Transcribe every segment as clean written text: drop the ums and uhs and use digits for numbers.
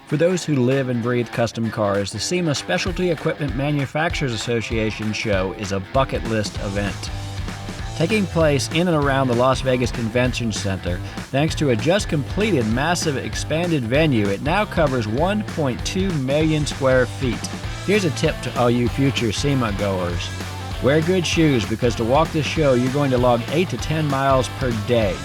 For those who live and breathe custom cars, the SEMA Specialty Equipment Manufacturers Association show is a bucket list event. Taking place in and around the Las Vegas Convention Center, thanks to a just completed massive expanded venue, it now covers 1.2 million square feet. Here's a tip to all you future SEMA goers. Wear good shoes, because to walk this show you're going to log 8 to 10 miles per day.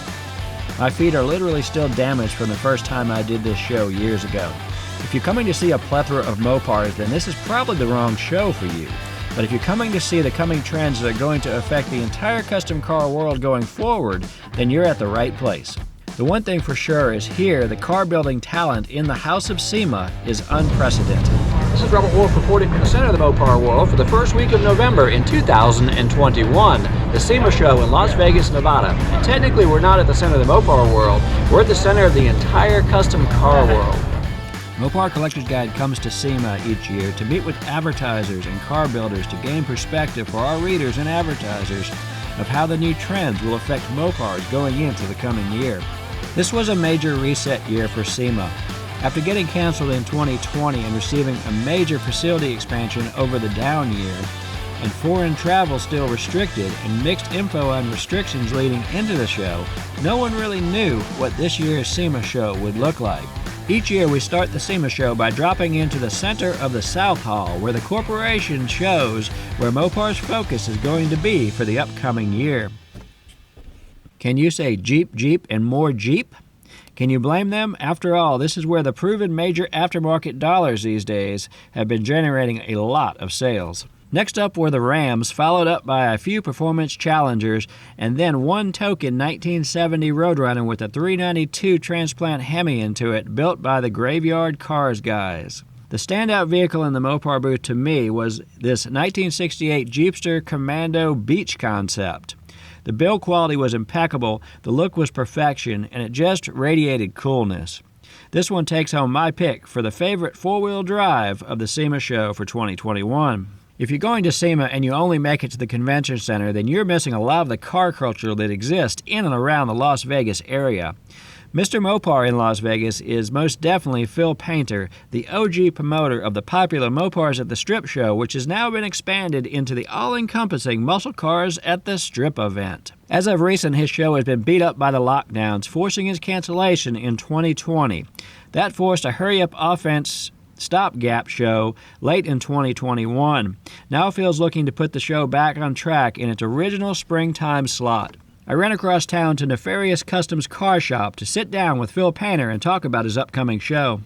My feet are literally still damaged from the first time I did this show years ago. If you're coming to see a plethora of Mopars, then this is probably the wrong show for you. But if you're coming to see the coming trends that are going to affect the entire custom car world going forward, then you're at the right place. The one thing for sure is here, the car building talent in the House of SEMA is unprecedented. This is Robert Wolf reporting from the center of the Mopar world for the first week of November in 2021. The SEMA Show in Las Vegas, Nevada. And technically we're not at the center of the Mopar world, we're at the center of the entire custom car world. Mopar Collector's Guide comes to SEMA each year to meet with advertisers and car builders to gain perspective for our readers and advertisers of how the new trends will affect Mopars going into the coming year. This was a major reset year for SEMA. After getting canceled in 2020 and receiving a major facility expansion over the down year, and foreign travel still restricted and mixed info on restrictions leading into the show, no one really knew what this year's SEMA show would look like. Each year we start the SEMA show by dropping into the center of the South Hall, where the corporation shows where Mopar's focus is going to be for the upcoming year. Can you say Jeep, Jeep, and more Jeep? Can you blame them? After all, this is where the proven major aftermarket dollars these days have been generating a lot of sales. Next up were the Rams, followed up by a few performance challengers, and then one token 1970 Roadrunner with a 392 transplant Hemi into it, built by the Graveyard Cars guys. The standout vehicle in the Mopar booth to me was this 1968 Jeepster Commando Beach concept. The build quality was impeccable, the look was perfection, and it just radiated coolness. This one takes home my pick for the favorite four-wheel drive of the SEMA show for 2021. If you're going to SEMA and you only make it to the convention center, then you're missing a lot of the car culture that exists in and around the Las Vegas area. Mr. Mopar in Las Vegas is most definitely Phil Painter, the OG promoter of the popular Mopars at the Strip show, which has now been expanded into the all-encompassing Muscle Cars at the Strip event. As of recent, his show has been beat up by the lockdowns, forcing his cancellation in 2020. That forced a hurry-up offense stopgap show late in 2021. Now Phil's looking to put the show back on track in its original springtime slot. I ran across town to Nefarious Customs Car Shop to sit down with Phil Painter and talk about his upcoming show.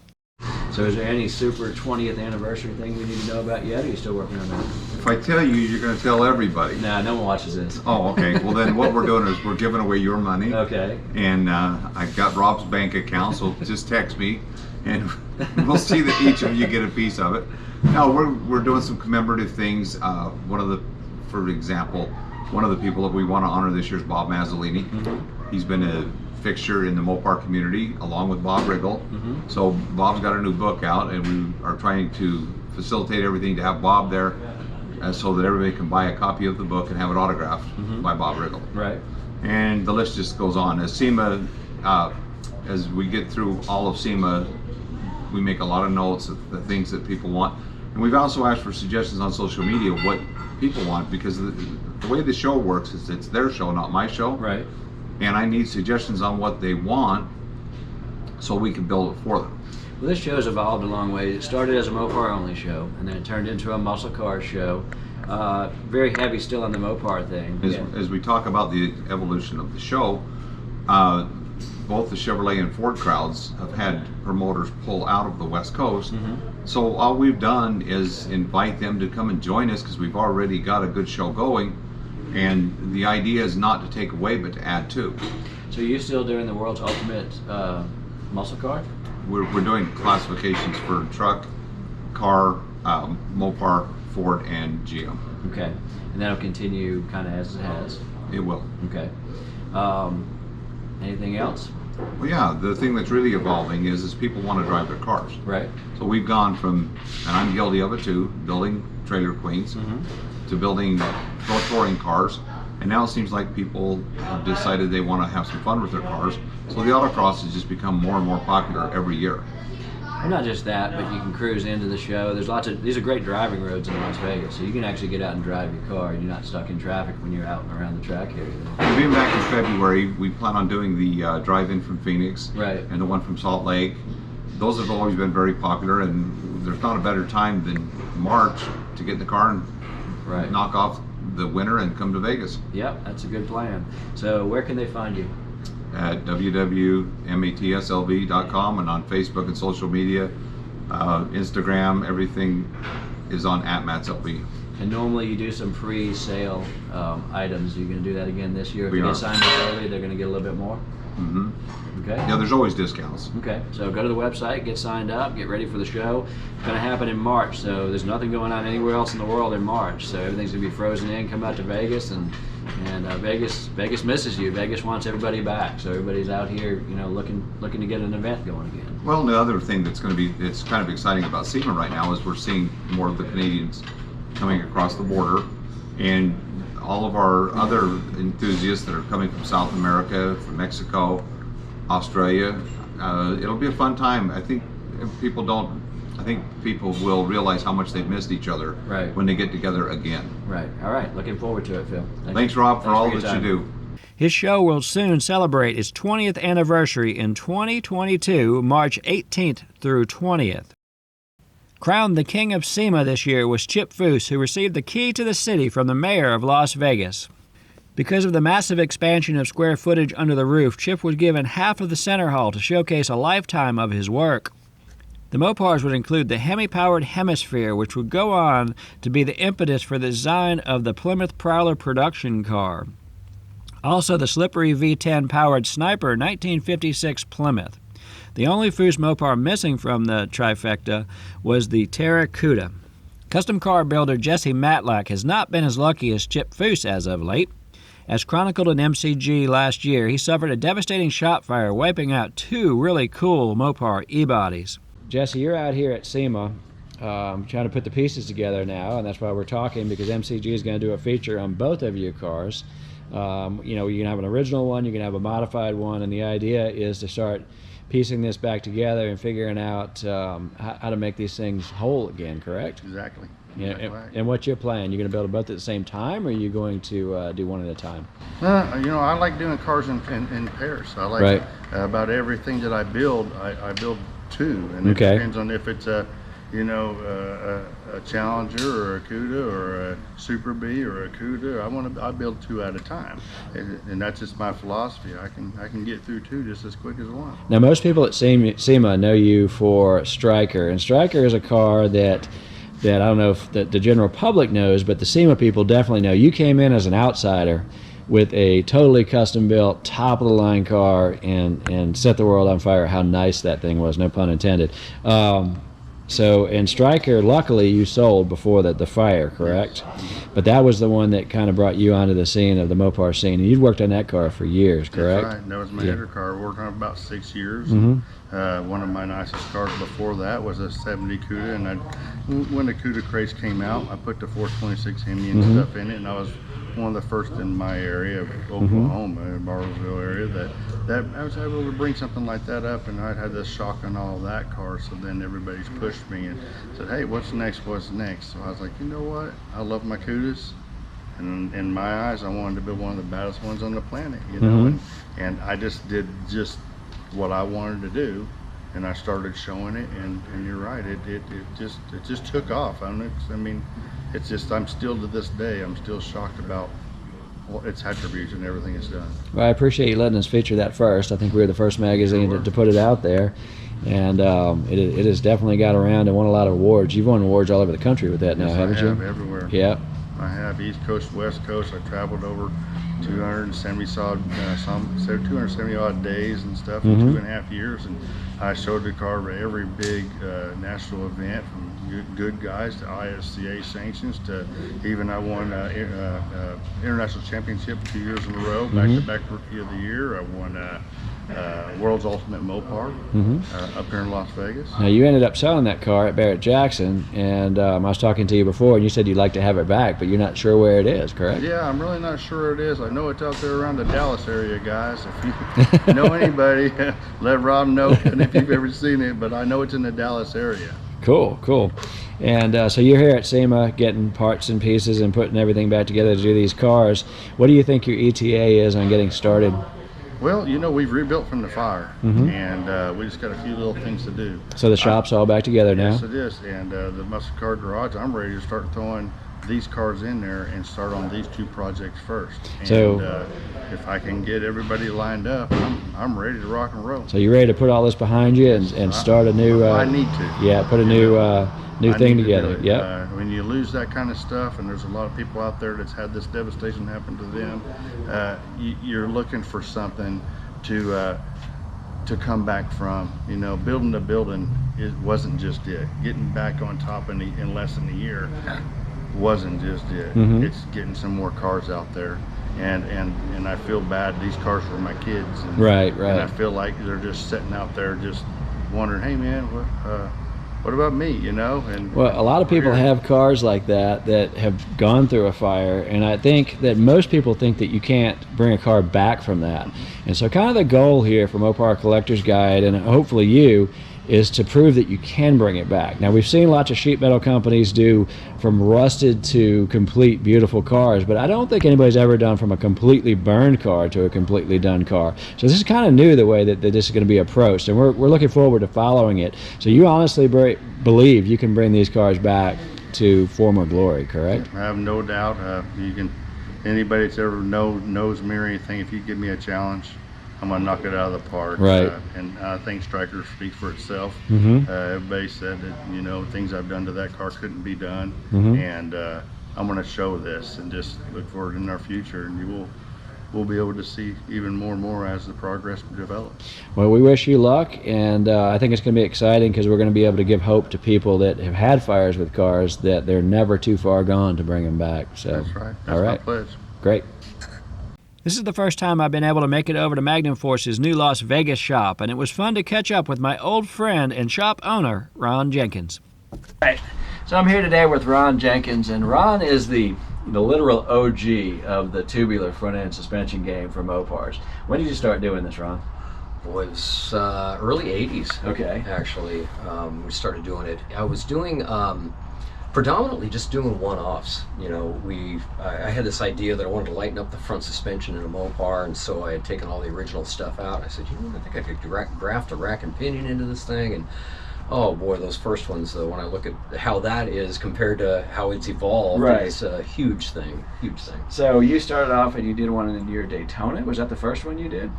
So is there any super 20th anniversary thing we need to know about yet, or are you still working on that? If I tell you, you're going to tell everybody. Nah, no one watches this. Oh, okay. Well, then what we're doing is we're giving away your money. Okay. And I got Rob's bank account, so just text me, and we'll see that each of you get a piece of it. No, we're doing some commemorative things. For example, one of the people that we want to honor this year is Bob Mazzolini. Mm-hmm. He's been a fixture in the Mopar community along with Bob Riggle. Mm-hmm. So Bob's got a new book out, and we are trying to facilitate everything to have Bob there so that everybody can buy a copy of the book and have it autographed by Bob Riggle. Right. And the list just goes on. As SEMA, as we get through all of SEMA, we make a lot of notes of the things that people want. And we've also asked for suggestions on social media of what people want, because the way the show works is it's their show, not my show. Right. And I need suggestions on what they want so we can build it for them. Well, this show's evolved a long way. It started as a Mopar only show, and then it turned into a muscle car show. Very heavy still on the Mopar thing. As we talk about the evolution of the show, both the Chevrolet and Ford crowds have had promoters pull out of the West Coast. Mm-hmm. So all we've done is invite them to come and join us, because we've already got a good show going. And the idea is not to take away, but to add to. So you're still doing the world's ultimate muscle car? We're doing classifications for truck, car, Mopar, Ford, and GM. Okay. And that'll continue kind of as it has? It will. Okay. Anything else? Well, yeah, the thing that's really evolving is people want to drive their cars. Right. So we've gone from, and I'm guilty of it too, building trailer queens, to building touring cars, and now it seems like people have decided they want to have some fun with their cars. So the autocross has just become more and more popular every year. And not just that, but you can cruise into the show. There's lots of, these are great driving roads in Las Vegas, so you can actually get out and drive your car, and you're not stuck in traffic when you're out and around the track area. Being back in February, we plan on doing the drive-in from Phoenix, Right, and the one from Salt Lake. Those have always been very popular, and there's not a better time than March to get in the car and right. knock off the winter and come to Vegas. Yep, that's a good plan. So where can they find you? At www.matslv.com and on Facebook and social media, Instagram, everything is on @MatsLV. And normally you do some pre-sale items. Are you going to do that again this year? If We you are. get signed up early, they're going to get a little bit more? Mm-hmm. Okay. Yeah, there's always discounts. Okay, so go to the website, get signed up, get ready for the show. It's going to happen in March, so there's nothing going on anywhere else in the world in March. So everything's going to be frozen in. Come out to Vegas, and Vegas misses you. Vegas wants everybody back, so everybody's out here, you know, looking to get an event going again. Well, the other thing that's going to be, it's kind of exciting about SEMA right now is we're seeing more of the Canadians coming across the border, and all of our other enthusiasts that are coming from South America, from Mexico, Australia. It'll be a fun time. I think people will realize how much they've missed each other Right. when they get together again. Right. All right. Looking forward to it, Phil. Thanks, Rob, for all your that you time. do. His show will soon celebrate its 20th anniversary in 2022, March 18th through 20th. Crowned the king of SEMA this year was Chip Foose, who received the key to the city from the mayor of Las Vegas. Because of the massive expansion of square footage under the roof, Chip was given half of the center hall to showcase a lifetime of his work. The Mopars would include the Hemi-powered Hemisphere, which would go on to be the impetus for the design of the Plymouth Prowler production car. Also the slippery V10-powered Sniper 1956 Plymouth. The only Foose Mopar missing from the trifecta was the Terracuda. Custom car builder Jesse Matlock has not been as lucky as Chip Foose as of late. As chronicled in MCG last year, he suffered a devastating shot fire, wiping out two really cool Mopar e-bodies. Jesse, you're out here at SEMA trying to put the pieces together now, and that's why we're talking, because MCG is going to do a feature on both of your cars. You know, you can have an original one, you can have a modified one, and the idea is to start piecing this back together and figuring out how to make these things whole again, correct? Exactly. Yeah, Exactly. and what's your plan? You're going to build them both at the same time, or are you going to do one at a time? You know, I like doing cars in pairs. I like Right. About everything that I build, I build two, and Okay. it depends on if it's a Challenger or a Cuda or a Super B or a Cuda. I build two at a time, and that's just my philosophy. I can get through two just as quick as one. Now, most people at SEMA know you for Stryker, and Stryker is a car that I don't know if the general public knows, but the SEMA people definitely know. You came in as an outsider with a totally custom-built, top-of-the-line car and set the world on fire. How nice that thing was, no pun intended. So, in Stryker, luckily you sold before the fire, correct? But that was the one that kind of brought you onto the scene of the Mopar scene. And you'd worked on that car for years, correct? That's right. That was my Yeah. header car. I worked on it about 6 years. Mhm. One of my nicest cars before that was a 70 Cuda, and when the Cuda craze came out, I put the 426 Hemi and stuff in it, and I was one of the first in my area of Oklahoma, Bartlesville area, that I was able to bring something like that up, and I'd had this shock on all that car, so then everybody's pushed me and said, hey, what's next, what's next? So I was like, you know what, I love my Cudas, and in my eyes, I wanted to build one of the baddest ones on the planet, you know, and I just did what I wanted to do, and I started showing it, and you're right, it just took off. I mean, it's just, I'm still to this day, I'm still shocked about its attributes and everything it's done. Well, I appreciate you letting us feature that first. I think we were the first magazine to put it out there, and it has definitely got around and won a lot of awards. You've won awards all over the country with that now, Yes, haven't I you? have, everywhere. Yeah. I have East Coast, West Coast. I traveled over 270 odd days and stuff in 2.5 years, and I showed the car at every big national event from good guys to ISCA sanctions to even I won international championship 2 years in a row, back-to-back rookie of the year. I won World's Ultimate Mopar up here in Las Vegas. Now you ended up selling that car at Barrett-Jackson, and I was talking to you before, and you said you'd like to have it back, but you're not sure where it is, correct? Yeah, I'm really not sure it is. I know it's out there around the Dallas area, guys. If you know anybody, let Rob know, and if you've ever seen it, but I know it's in the Dallas area. Cool, cool. And so you're here at SEMA getting parts and pieces and putting everything back together to do these cars. What do you think your ETA is on getting started? Well, you know, we've rebuilt from the fire, and we just got a few little things to do. So the shop's all back together now? Yes, it is. And the muscle car garage, I'm ready to start throwing these cars in there and start on these 2 projects first. And so if I can get everybody lined up, I'm ready to rock and roll. So you're ready to put all this behind you and start a new... I need to. Yeah, put a new thing together. Yeah. When you lose that kind of stuff, and there's a lot of people out there that's had this devastation happen to them, you're looking for something to come back from. You know, building the building, it wasn't just it. Getting back on top in less than a year wasn't just it. It's getting some more cars out there. And I feel bad. These cars were my kids. And, right. And I feel like they're just sitting out there just wondering, hey man, what about me, you know? And well, a lot of people have cars like that have gone through a fire, and I think that most people think that you can't bring a car back from that. And so kind of the goal here for Mopar Collector's Guide, and hopefully you, is to prove that you can bring it back. Now, we've seen lots of sheet metal companies do from rusted to complete beautiful cars, but I don't think anybody's ever done from a completely burned car to a completely done car. So this is kind of new, the way that this is going to be approached, and we're looking forward to following it. So you honestly believe you can bring these cars back to former glory, correct? I have no doubt. Anybody that's ever knows me or anything, if you give me a challenge, I'm gonna knock it out of the park. Right. And I think Striker speaks for itself. Everybody said that, you know, things I've done to that car couldn't be done, and I'm gonna show this, and just look forward in our future, and we'll be able to see even more and more as the progress develops. Well, we wish you luck, and I think it's going to be exciting because we're going to be able to give hope to people that have had fires with cars that they're never too far gone to bring them back. So that's right. That's all right. my pledge. Great. This is the first time I've been able to make it over to Magnum Force's new Las Vegas shop, and it was fun to catch up with my old friend and shop owner, Ron Jenkins. All right, so I'm here today with Ron Jenkins, and Ron is the literal OG of the tubular front-end suspension game for Mopars. When did you start doing this, Ron? Was early 80s. Okay. Actually, we started doing it. I was doing predominantly just doing one-offs. You know, I had this idea that I wanted to lighten up the front suspension in a Mopar, and so I had taken all the original stuff out. I said, you know, I think I could graft a rack and pinion into this thing, and oh boy, those first ones, though, when I look at how that is compared to how it's evolved, right, it's a huge thing, huge thing. So you started off and you did one in your Daytona. Was that the first one you did?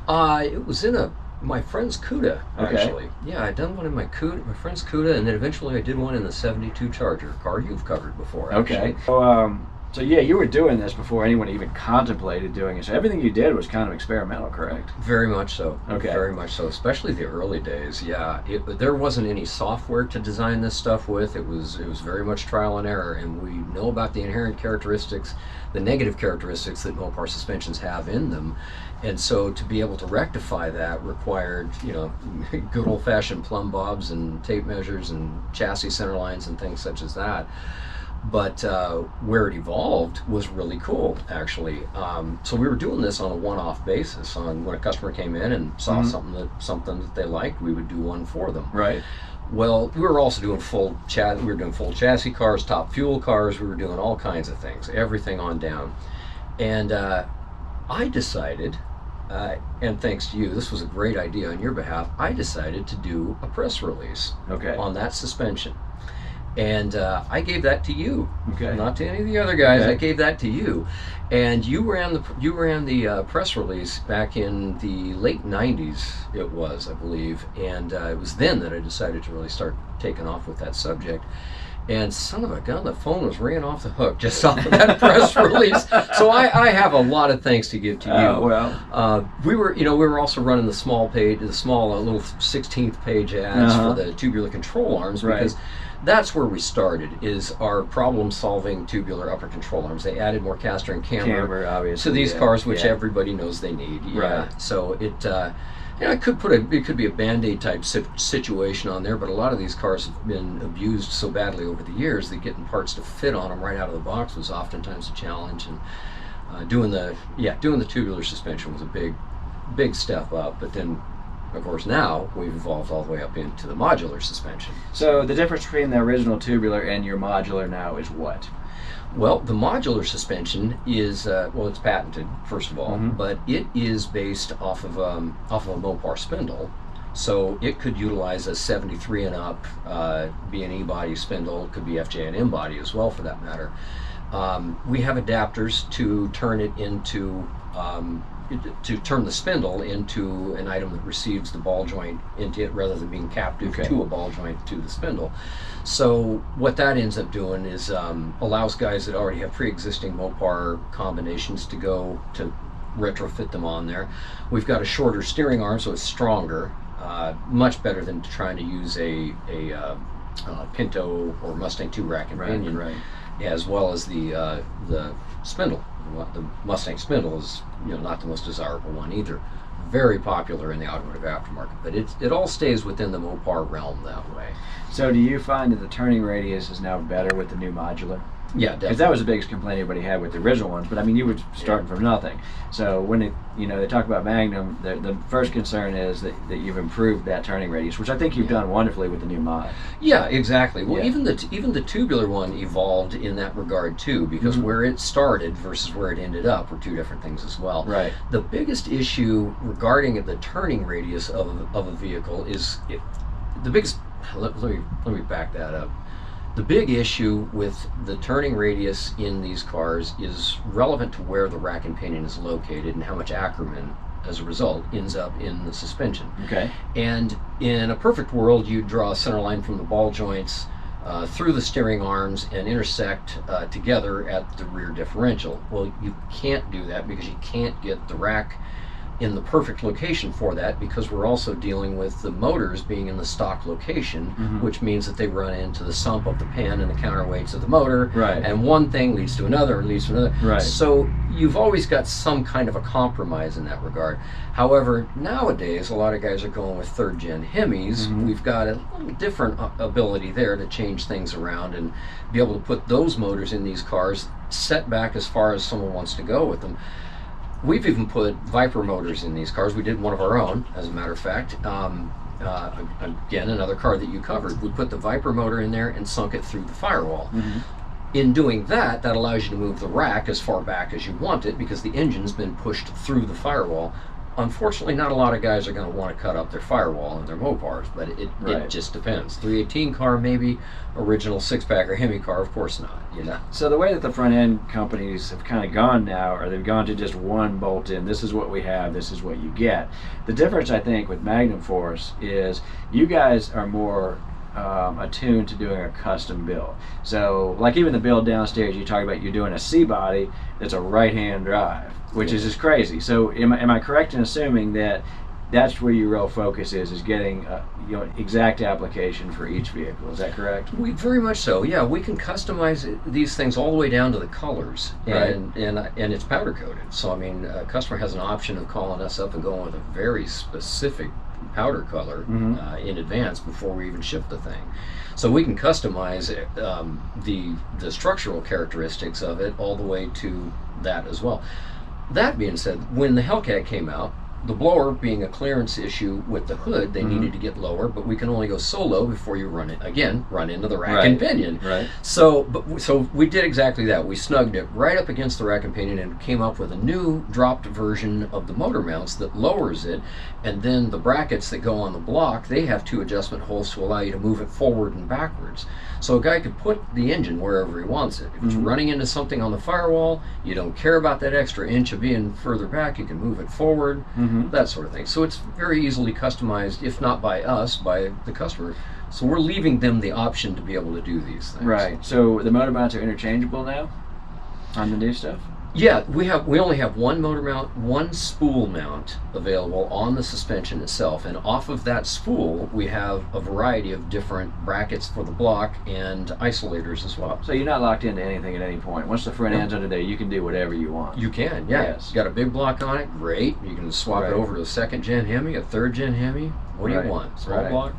It was in my friend's Cuda, actually. Okay. Yeah, I'd done one in my friend's Cuda, and then eventually I did one in the 72 Charger, a car you've covered before, actually. Okay. So yeah, you were doing this before anyone even contemplated doing it. So everything you did was kind of experimental, correct? Very much so. Okay. Very much so, especially the early days. Yeah, there wasn't any software to design this stuff with. It was very much trial and error, and we know about the inherent characteristics, the negative characteristics that Mopar suspensions have in them. And so to be able to rectify that required, you know, good old-fashioned plumb bobs and tape measures and chassis center lines and things such as that. But where it evolved was really cool, actually. So we were doing this on a one-off basis. On when a customer came in and saw something that they liked, we would do one for them. Right. Well, we were also doing full chassis cars, top fuel cars. We were doing all kinds of things, everything on down. And I decided, and thanks to you, this was a great idea on your behalf, I decided to do a press release on that suspension. And I gave that to you, not to any of the other guys. I gave that to you, and you ran the press release back in the late '90s. It was, I believe, and it was then that I decided to really start taking off with that subject. And son of a gun, the phone was ringing off the hook just off of that press release. So I have a lot of thanks to give to you. Well, we were also running the small little 16th page ads for the tubular control arms, because that's where we started, is our problem-solving tubular upper control arms. They added more caster and camber obviously, to these cars, which yeah. everybody knows they need. Yeah. Right. So it could be a Band-Aid type situation on there, but a lot of these cars have been abused so badly over the years that getting parts to fit on them right out of the box was oftentimes a challenge. And doing the tubular suspension was a big step up. But then, of course, now we've evolved all the way up into the modular suspension. So the difference between the original tubular and your modular now is what? Well, the modular suspension is it's patented, first of all, but it is based off of a Mopar spindle, so it could utilize a 73 and up B&E body spindle. It could be FJ&M body as well, for that matter. We have adapters to turn it into to turn the spindle into an item that receives the ball joint into it, rather than being captive to a ball joint to the spindle. So what that ends up doing is allows guys that already have pre-existing Mopar combinations to go to retrofit them on there. We've got a shorter steering arm, so it's stronger, much better than trying to use a Pinto or Mustang 2 rack and pinion, as well as the spindle. The Mustang spindle is not the most desirable one either. Very popular in the automotive aftermarket, but it all stays within the Mopar realm that way. So do you find that the turning radius is now better with the new modular? Yeah, definitely. Because that was the biggest complaint everybody had with the original ones. But I mean, you were starting from nothing. So when they talk about Magnum, the first concern is that you've improved that turning radius, which I think you've done wonderfully with the new mod. Yeah, exactly. Well, even the tubular one evolved in that regard too, because where it started versus where it ended up were two different things as well. Right. The biggest issue regarding the turning radius of a vehicle is the biggest. Let me back that up. The big issue with the turning radius in these cars is relevant to where the rack and pinion is located and how much Ackerman, as a result, ends up in the suspension. Okay. And in a perfect world, you draw a center line from the ball joints through the steering arms and intersect together at the rear differential. Well, you can't do that because you can't get the rack in the perfect location for that, because we're also dealing with the motors being in the stock location, which means that they run into the sump of the pan and the counterweights of the motor, and one thing leads to another, so you've always got some kind of a compromise in that regard. However, nowadays a lot of guys are going with third gen Hemis. We've got a little different ability there to change things around and be able to put those motors in these cars set back as far as someone wants to go with them. We've even put Viper motors in these cars. We did one of our own, as a matter of fact. Again, another car that you covered. We put the Viper motor in there and sunk it through the firewall. In doing that, that allows you to move the rack as far back as you want it, because the engine's been pushed through the firewall. Unfortunately, not a lot of guys are going to want to cut up their firewall in their Mopars, but it just depends. 318 car, maybe. Original 6-pack or Hemi car, of course not. So the way that the front end companies have kind of gone now, or they've gone to just one bolt in, this is what we have, this is what you get. The difference, I think, with Magnum Force is you guys are more attuned to doing a custom build. So like even the build downstairs, you talk about you're doing a C body that's a right-hand drive, which is just crazy. So am I correct in assuming that that's where your real focus is getting exact application for each vehicle? Is that correct? We very much so. Yeah, we can customize these things all the way down to the colors, and it's powder coated. So I mean, a customer has an option of calling us up and going with a very specific powder color in advance before we even ship the thing. So we can customize the structural characteristics of it all the way to that as well. That being said, when the Hellcat came out, the blower being a clearance issue with the hood, they needed to get lower, but we can only go so low before you run into the rack and pinion. So we did exactly that. We snugged it right up against the rack and pinion and came up with a new dropped version of the motor mounts that lowers it, and then the brackets that go on the block, they have 2 adjustment holes to allow you to move it forward and backwards. So a guy could put the engine wherever he wants it. If it's running into something on the firewall, you don't care about that extra inch of being further back, you can move it forward. That sort of thing. So it's very easily customized, if not by us, by the customer. So we're leaving them the option to be able to do these things. Right. So the motor mounts are interchangeable now on the new stuff? Yeah, we only have one motor mount, one spool mount available on the suspension itself, and off of that spool we have a variety of different brackets for the block and isolators as well. So you're not locked into anything at any point. Once the front end's under there, you can do whatever you want. You can, yeah. Yes. You got a big block on it, great. You can swap it over to a 2nd gen Hemi, a 3rd gen Hemi. What do you want? Small block?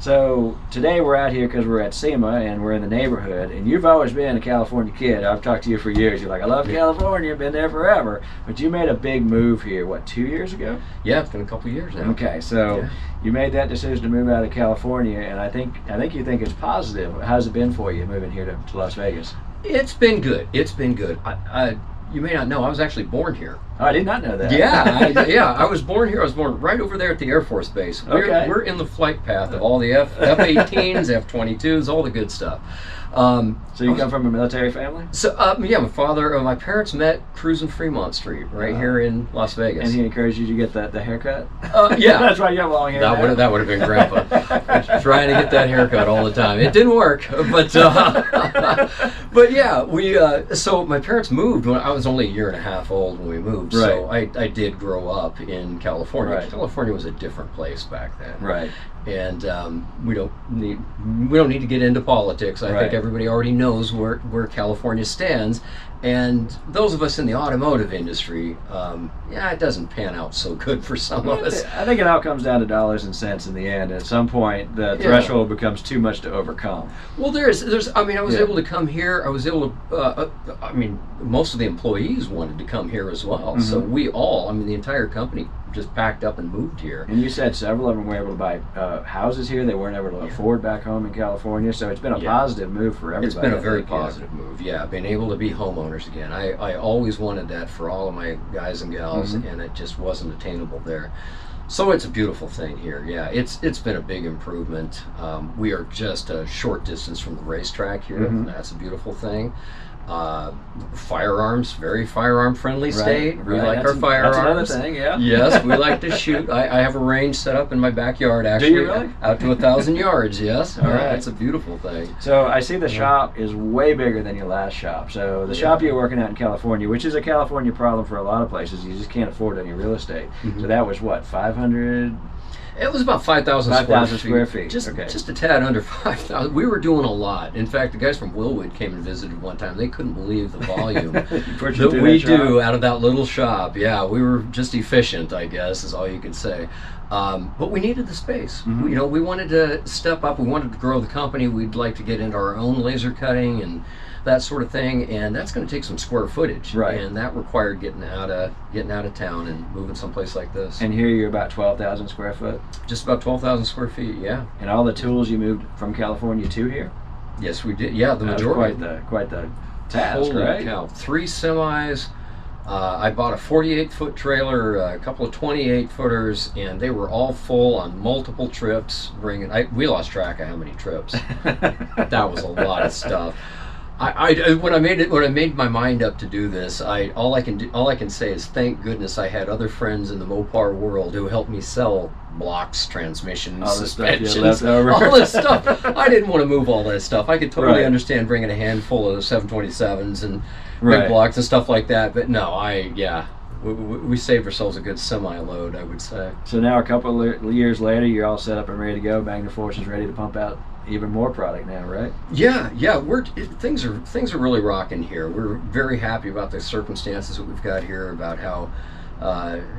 So today we're out here because we're at SEMA and we're in the neighborhood, and you've always been a California kid. I've talked to you for years. You're like, I love California, been there forever. But you made a big move here, what, 2 years ago? Yeah, it's been a couple years now. Okay, so you made that decision to move out of California, and I think you think it's positive. How's it been for you moving here to Las Vegas? It's been good. It's been good. You may not know, I was actually born here. Oh, I did not know that. Yeah, I was born here. I was born right over there at the Air Force Base. We're in the flight path of all the F-18s, F-22s, all the good stuff. So you come from a military family? So yeah, my parents met cruising Fremont Street right here in Las Vegas. And he encouraged you to get the haircut? Yeah. That's why you have long hair. That would have been Grandpa. Trying to get that haircut all the time. It didn't work, but but yeah, so my parents moved when I was only a year and a half old when we moved. Right. So I did grow up in California. Right. California was a different place back then. Right. And we don't need to get into politics. I think everybody already knows where California stands. And those of us in the automotive industry, it doesn't pan out so good for some of us. I think it all comes down to dollars and cents in the end. At some point, the threshold becomes too much to overcome. Well, I was able to come here. I was able to, most of the employees wanted to come here as well. Mm-hmm. So the entire company just packed up and moved here. And you said several of them were able to buy houses here. They weren't able to afford back home in California. So it's been a positive move for everybody. It's been a very positive move. Yeah, being able to be homeowners again. I always wanted that for all of my guys and gals, and it just wasn't attainable there. So it's a beautiful thing here. Yeah, it's been a big improvement. We are just a short distance from the racetrack here. That's a beautiful thing. Firearms, very firearm friendly state. We like our firearms. That's another thing, yeah. Yes, we like to shoot. I have a range set up in my backyard, actually. Do you really? Out to 1,000 yards, yes. All right. It's a beautiful thing. So I see the shop is way bigger than your last shop. So the shop you're working at in California, which is a California problem for a lot of places, you just can't afford any real estate. So that was what, 500? It was about 5,000 square feet. Just a tad under 5,000. We were doing a lot. In fact, the guys from Willwood came and visited one time. They couldn't believe the volume that we do out of that little shop. Yeah, we were just efficient, I guess, is all you could say. But we needed the space. We wanted to step up. We wanted to grow the company. We'd like to get into our own laser cutting and that sort of thing, and that's going to take some square footage, and that required getting out of town and moving someplace like this. And here you're about 12,000 square foot? Just about 12,000 square feet, yeah. And all the tools you moved from California to here? Yes, we did. Yeah, the majority. Quite the task, Holy right? cow. 3 semis. I bought a 48-foot trailer, a couple of 28-footers, and they were all full on multiple trips. We lost track of how many trips. That was a lot of stuff. When I made my mind up to do this, all I can say is thank goodness I had other friends in the Mopar world who helped me sell blocks, transmissions, suspensions, all this stuff. I didn't want to move all that stuff. I could totally understand bringing a handful of 727s and big blocks and stuff like that, but no, we saved ourselves a good semi-load, I would say. So now a couple of years later, you're all set up and ready to go. Magnum Force is ready to pump out even more product now, right? Yeah. Things are really rocking here. We're very happy about the circumstances that we've got here, about how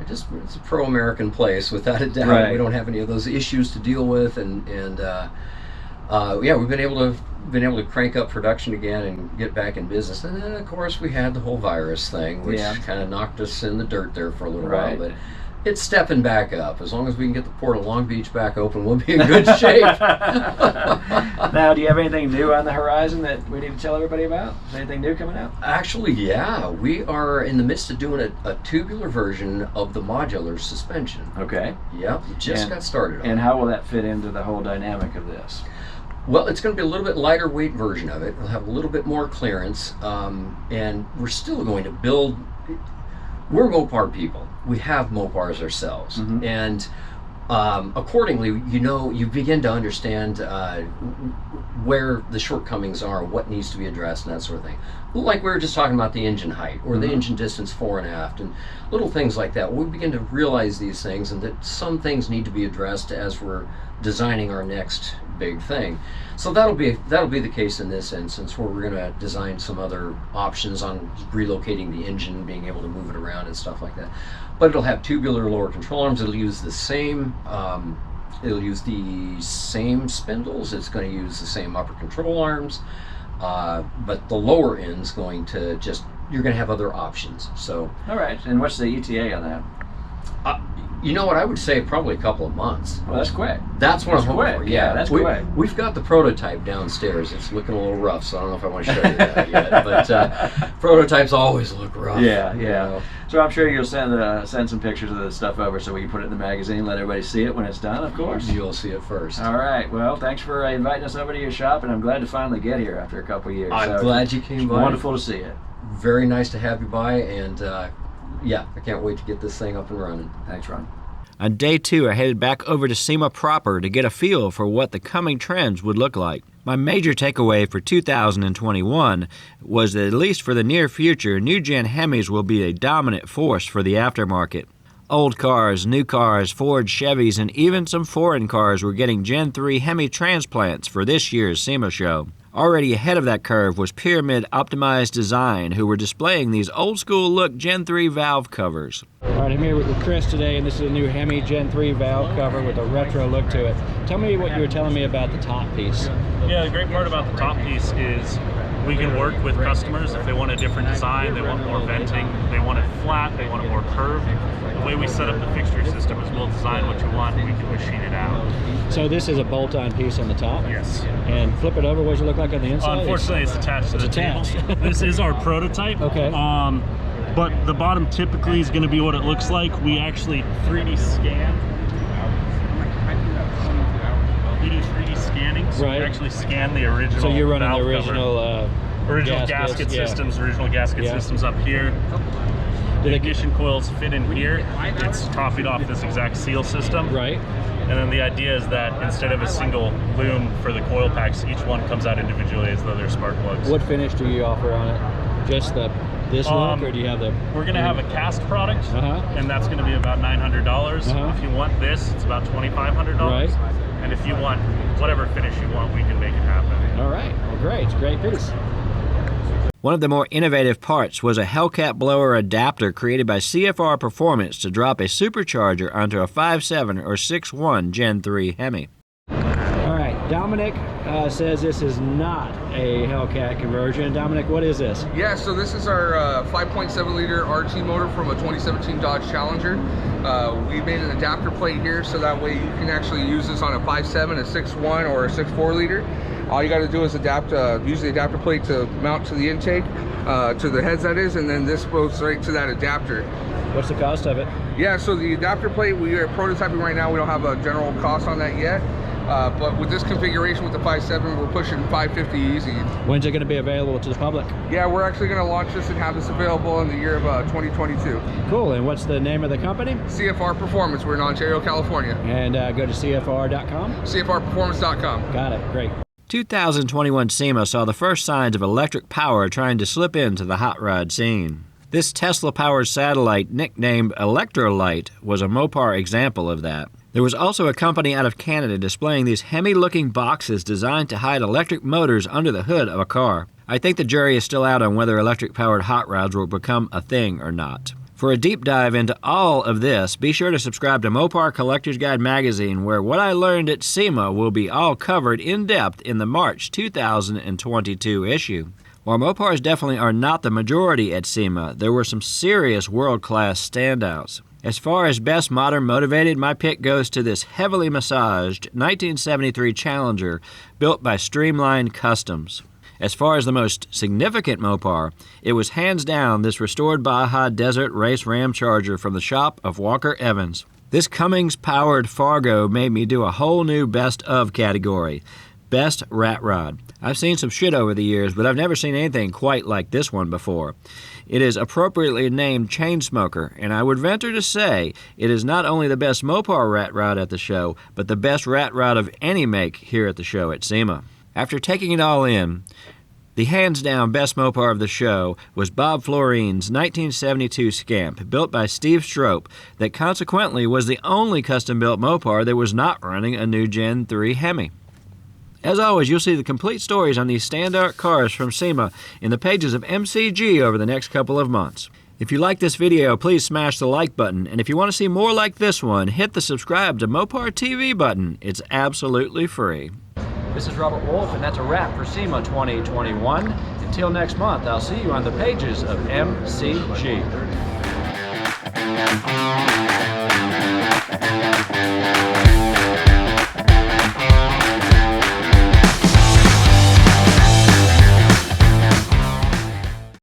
it's a pro-American place without a doubt. We don't have any of those issues to deal with, and we've been able to crank up production again and get back in business. And then of course we had the whole virus thing, which kind of knocked us in the dirt there for a little while, but it's stepping back up. As long as we can get the Port of Long Beach back open, we'll be in good shape. Now, do you have anything new on the horizon that we need to tell everybody about? Is anything new coming out? Actually, yeah. We are in the midst of doing a tubular version of the modular suspension. Okay. Yep, just got started on it. And how will that fit into the whole dynamic of this? Well, it's going to be a little bit lighter weight version of it. It'll have a little bit more clearance, and we're still going to build. We're Mopar people. We have Mopars ourselves, and accordingly, you begin to understand where the shortcomings are, what needs to be addressed, and that sort of thing. Like we were just talking about the engine height or the engine distance fore and aft, and little things like that. We begin to realize these things, and that some things need to be addressed as we're designing our next big thing. So that'll be the case in this instance, where we're going to design some other options on relocating the engine, being able to move it around and stuff like that. But it'll have tubular lower control arms. It'll use the same spindles. It's going to use the same upper control arms, but the lower end's going to you're going to have other options. So, all right. And what's the ETA on that? You know what, I would say probably a couple of months. Well, that's quick. That's what I'm hoping for. Yeah, that's quick. We've got the prototype downstairs. It's looking a little rough, so I don't know if I want to show you that yet. But prototypes always look rough. Yeah. You know. So I'm sure you'll send some pictures of the stuff over so we can put it in the magazine, let everybody see it when it's done, of course. You'll see it first. All right. Well, thanks for inviting us over to your shop, and I'm glad to finally get here after a couple of years. I'm glad you came by. Wonderful to see it. Very nice to have you by, and I can't wait to get this thing up and running. Thanks, Ron. On day 2, I headed back over to SEMA proper to get a feel for what the coming trends would look like. My major takeaway for 2021 was that, at least for the near future, new-gen Hemis will be a dominant force for the aftermarket. Old cars, new cars, Ford, Chevys, and even some foreign cars were getting Gen 3 Hemi transplants for this year's SEMA Show. Already ahead of that curve was Pyramid Optimized Design, who were displaying these old-school look Gen 3 valve covers. All right, I'm here with Chris today, and this is a new Hemi Gen 3 valve cover with a retro look to it. Tell me what you were telling me about the top piece. Yeah, the great part about the top piece is we can work with customers if they want a different design, they want more venting, they want it flat, they want it more curved. The way we set up the fixture system is we'll design what you want and we can machine it out. So this is a bolt-on piece on the top? Yes. And flip it over, what does it look like on the inside? Unfortunately, it's attached to the table. This is our prototype. Okay. But the bottom typically is going to be what it looks like. We actually 3D scan. We do 3D scanning, so right. we actually scan the original. So you're running the original gasket systems, original gasket systems up here. The ignition coils fit in here. It's copied off this exact seal system. Right. And then the idea is that instead of a single loom for the coil packs, each one comes out individually as though they're spark plugs. What finish do you offer on it? Just this look, or do you have the... We're going to have a cast product, and that's going to be about $900. If you want this, it's about $2,500. Right. And if you want whatever finish you want, we can make it happen. All right. Well, great. It's a great piece. One of the more innovative parts was a Hellcat blower adapter created by CFR Performance to drop a supercharger onto a 5.7 or 6.1 Gen 3 Hemi. All right, Dominic says this is not a Hellcat conversion. Dominic, what is this? Yeah, so this is our 5.7 liter RT motor from a 2017 Dodge Challenger. We made an adapter plate here so that way you can actually use this on a 5.7, a 6.1, or a 6.4 liter. All you got to do is use the adapter plate to mount to the intake, to the heads that is, and then this goes right to that adapter. What's the cost of it? Yeah, so the adapter plate, we are prototyping right now. We don't have a general cost on that yet. But with this configuration with the 5.7, we're pushing $550 easy. When's it going to be available to the public? Yeah, we're actually going to launch this and have this available in the year of 2022. Cool, and what's the name of the company? CFR Performance. We're in Ontario, California. And go to CFR.com? CFRperformance.com. Got it, great. 2021 SEMA saw the first signs of electric power trying to slip into the hot rod scene. This Tesla-powered satellite, nicknamed Electrolyte, was a Mopar example of that. There was also a company out of Canada displaying these Hemi-looking boxes designed to hide electric motors under the hood of a car. I think the jury is still out on whether electric-powered hot rods will become a thing or not. For a deep dive into all of this, be sure to subscribe to Mopar Collector's Guide magazine, where what I learned at SEMA will be all covered in depth in the March 2022 issue. While Mopars definitely are not the majority at SEMA, there were some serious world-class standouts. As far as best modern motivated, my pick goes to this heavily massaged 1973 Challenger built by Streamline Customs. As far as the most significant Mopar, it was hands down this restored Baja Desert Race Ram Charger from the shop of Walker Evans. This Cummins-powered Fargo made me do a whole new best of category, Best Rat Rod. I've seen some shit over the years, but I've never seen anything quite like this one before. It is appropriately named Chainsmoker, and I would venture to say it is not only the best Mopar rat rod at the show, but the best rat rod of any make here at the show at SEMA. After taking it all in, the hands-down best Mopar of the show was Bob Florine's 1972 Scamp, built by Steve Strope, that consequently was the only custom-built Mopar that was not running a new Gen 3 Hemi. As always, you'll see the complete stories on these standout cars from SEMA in the pages of MCG over the next couple of months. If you like this video, please smash the like button, and if you want to see more like this one, hit the subscribe to Mopar TV button. It's absolutely free. This is Robert Wolf, and that's a wrap for SEMA 2021. Until next month, I'll see you on the pages of MCG.